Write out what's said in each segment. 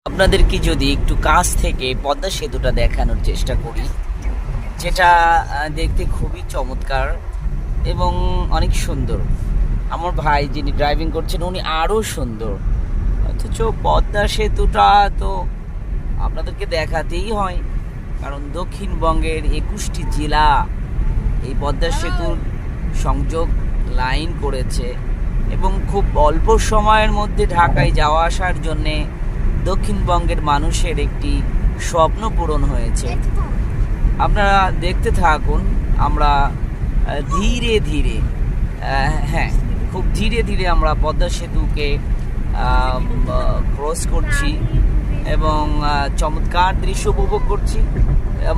আপনাদেরকে যদি একটু কাছ থেকে পদ্মা সেতুটা দেখানোর চেষ্টা করি, যেটা দেখতে খুবই চমৎকার এবং অনেক সুন্দর। আমার ভাই যিনি ড্রাইভিং করছেন উনি আরও সুন্দর। অথচ পদ্মা সেতুটা তো আপনাদেরকে দেখাতেই হয়, কারণ দক্ষিণবঙ্গের 21টি জেলা এই পদ্মা সেতুর সংযোগ লাইন করেছে এবং খুব অল্প সময়ের মধ্যে ঢাকায় যাওয়া আসার জন্যে দক্ষিণবঙ্গের মানুষের একটি স্বপ্ন পূরণ হয়েছে। আপনারা দেখতে থাকুন। আমরা ধীরে ধীরে খুব ধীরে ধীরে আমরা পদ্মা সেতুকে ক্রস করছি এবং চমৎকার দৃশ্য উপভোগ করছি।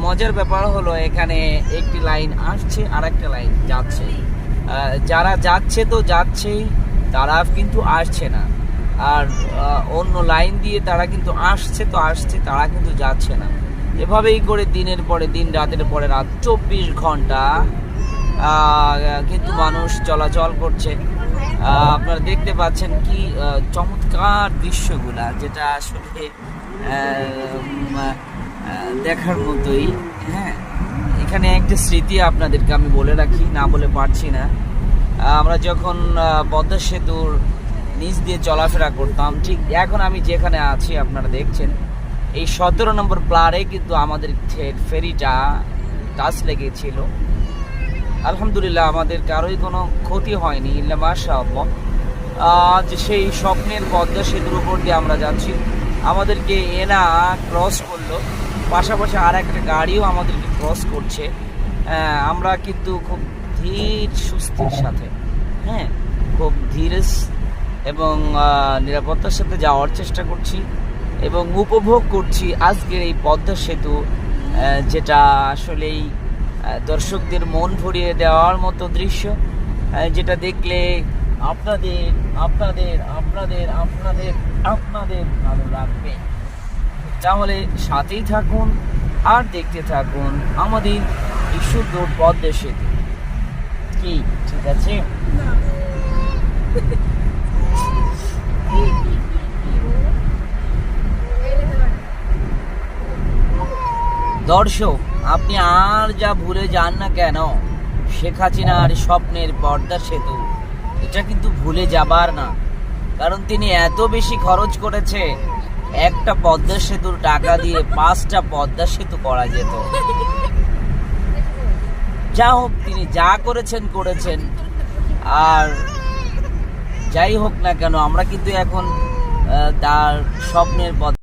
মজার ব্যাপার হলো এখানে একটি লাইন আসছে আর একটা লাইন যাচ্ছে। যারা যাচ্ছে তো যাচ্ছেই, তারা কিন্তু আসছে না। আর অন্য লাইন দিয়ে তারা কিন্তু আসছে তো আসছে, তারা কিন্তু যাচ্ছে না। এভাবেই করে দিনের পরে দিন, রাতের পরে রাত 24 ঘন্টা কিন্তু মানুষ চলাচল করছে। আপনারা দেখতে পাচ্ছেন কি চমৎকার দৃশ্যগুলা, যেটা আসলে দেখার মতোই। হ্যাঁ, এখানে একটা স্মৃতি আপনাদেরকে আমি বলে রাখি, না বলে পারছি না। আমরা যখন পদ্মা সেতুর নিচ দিয়ে চলাফেরা করতাম, ঠিক এখন আমি যেখানে আছি আপনারা দেখছেন, এই 17 নম্বর প্লারে কিন্তু আমাদের ফেরিটা টাচ লেগেছিল। আলহামদুলিল্লাহ আমাদের কারোই কোনো ক্ষতি হয়নি, ইল্লা মাশাআল্লাহ। যে সেই স্বপ্নের পদ্মা সেতুর উপর দিয়ে আমরা যাচ্ছি, আমাদেরকে এনা ক্রস করলো, পাশাপাশি আর একটা গাড়িও আমাদেরকে ক্রস করছে। আমরা কিন্তু খুব ধীর সুস্থির সাথে, খুব ধীরে এবং নিরাপত্তার সাথে যাওয়ার চেষ্টা করছি এবং উপভোগ করছি আজকের এই পদ্মা সেতু, যেটা আসলেই দর্শকদের মন ভরিয়ে দেওয়ার মতো দৃশ্য, যেটা দেখলে আপনাদের আপনাদের আপনাদের আপনাদের আপনাদের ভালো লাগবে। তাহলে সাথেই থাকুন আর দেখতে থাকুন আমাদের এই সুন্দর পদ্মা সেতু। কি ঠিক আছে? দর্শক, আপনি আর যা ভুলে যান না কেন, শেখ হাসিনার স্বপ্নের পদ্মা সেতু এটা কিন্তু ভুলে যাবার না। কারণ তিনি এত বেশি খরচ করেছে, একটা পদ্মা সেতুর টাকা দিয়ে 5টা পদ্মা সেতু করা যেত। যা হোক, তিনি যা করেছেন। আর যাই হোক না কেন, আমরা কিন্তু এখন তার স্বপ্নের